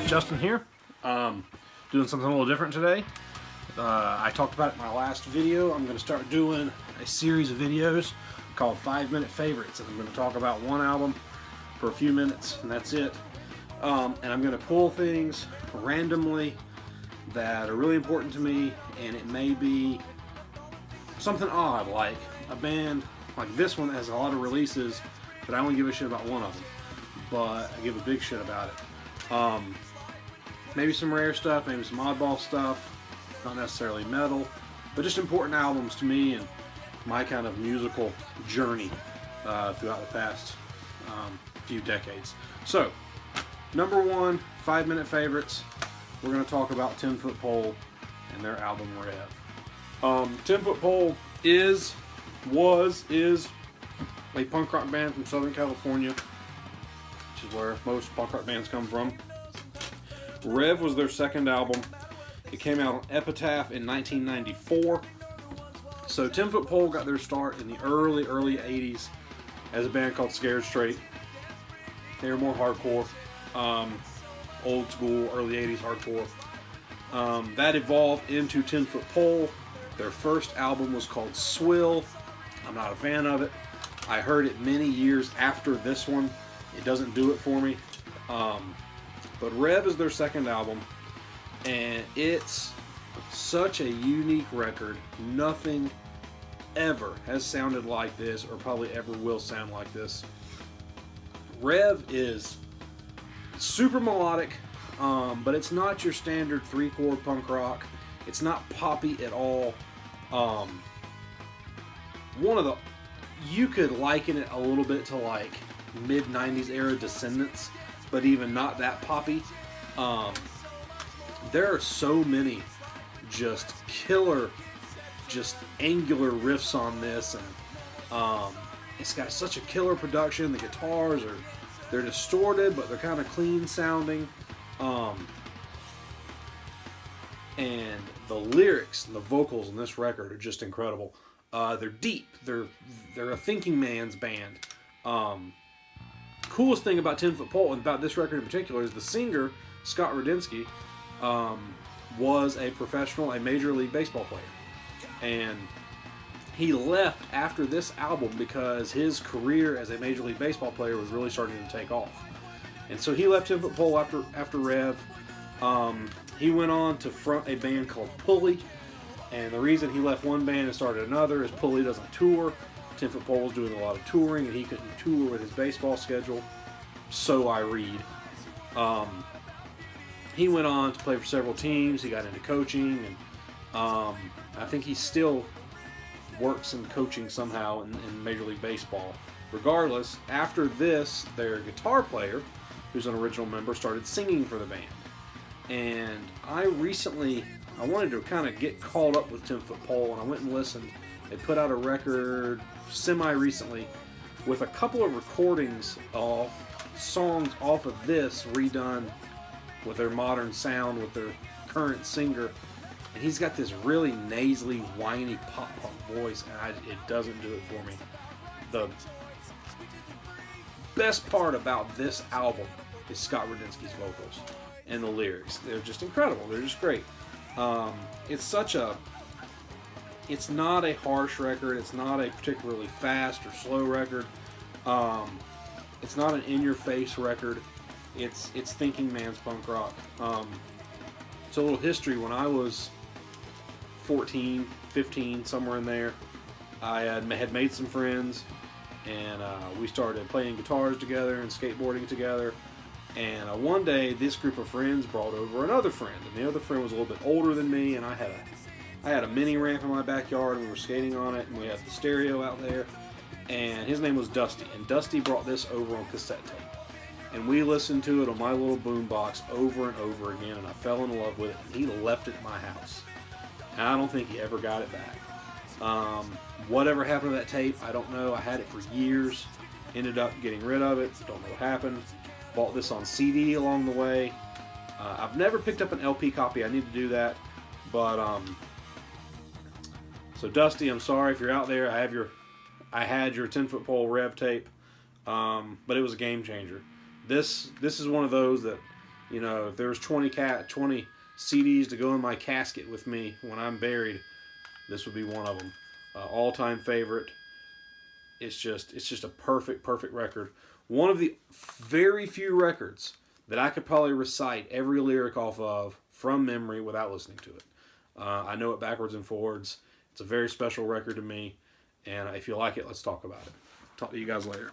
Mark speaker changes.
Speaker 1: Justin here. Doing something a little different today. I talked about it in my last video. I'm going to start doing a series of videos called 5-Minute Favorites. And I'm going to talk about one album for a few minutes, and that's it. And I'm going to pull things randomly that are really important to me, and it may be something odd, like a band like this one that has a lot of releases, but I only give a shit about one of them. But I give a big shit about it. Maybe some rare stuff, maybe some oddball stuff, not necessarily metal, but just important albums to me and my kind of musical journey throughout the past few decades. So, number one, 5-minute favorites. We're going to talk about 10 Foot Pole and their album Rev. 10 Foot Pole is a punk rock band from Southern California, which is where most punk rock bands come from. Rev was their second album. It came out on Epitaph in 1994. So 10 Foot Pole got their start in the early 80s as a band called Scared Straight. They were more hardcore, old school, early 80s hardcore. That evolved into 10 Foot Pole. Their first album was called Swill. I'm not a fan of it. I heard it many years after this one. It doesn't do it for me. But Rev is their second album, and it's such a unique record. Nothing ever has sounded like this, or probably ever will sound like this. Rev is super melodic, but it's not your standard 3-chord punk rock. It's not poppy at all. You could liken it a little bit to like mid-90s era Descendants, but even not that poppy. There are so many just killer, just angular riffs on this, and it's got such a killer production. The guitars they're distorted, but they're kind of clean sounding. And the lyrics and the vocals in this record are just incredible. They're deep. They're a thinking man's band. Coolest thing about 10 Foot Pole and about this record in particular is the singer, Scott Radinsky, was a Major League Baseball player. And he left after this album because his career as a Major League Baseball player was really starting to take off. And so he left 10 Foot Pole after Rev. He went on to front a band called Pulley. And the reason he left one band and started another is Pulley doesn't tour. 10 Foot Pole was doing a lot of touring, and he couldn't tour with his baseball schedule. So I read. He went on to play for several teams. He got into coaching, and I think he still works in coaching somehow in Major League Baseball. Regardless, after this, their guitar player, who's an original member, started singing for the band. And I wanted to kind of get caught up with 10 Foot Pole, and I went and listened. They put out a record semi-recently with a couple of recordings of songs off of this redone with their modern sound, with their current singer. And he's got this really nasally, whiny pop-punk voice, and it doesn't do it for me. The best part about this album is Scott Radinsky's vocals and the lyrics. They're just incredible. They're just great. It's not a harsh record. It's not a particularly fast or slow record. It's not an in-your-face record. It's thinking man's punk rock. So a little history. When I was 14, 15, somewhere in there, I had made some friends, and we started playing guitars together and skateboarding together. And one day, this group of friends brought over another friend, and the other friend was a little bit older than me, and I had a mini ramp in my backyard, and we were skating on it, and we had the stereo out there, and his name was Dusty, and Dusty brought this over on cassette tape, and we listened to it on my little boombox over and over again, and I fell in love with it, and he left it at my house, and I don't think he ever got it back. Whatever happened to that tape, I don't know. I had it for years, ended up getting rid of it, don't know what happened. Bought this on CD along the way. I've never picked up an LP copy. I need to do that. But so Dusty, I'm sorry if you're out there. I had your 10 Foot Pole Rev tape, but it was a game changer. This is one of those that You know, if there's 20 CDs to go in my casket with me when I'm buried, this would be one of them. All-time favorite. It's just a perfect record. One of the very few records that I could probably recite every lyric off of from memory without listening to it. I know it backwards and forwards. It's a very special record to me, and if you like it, let's talk about it. Talk to you guys later.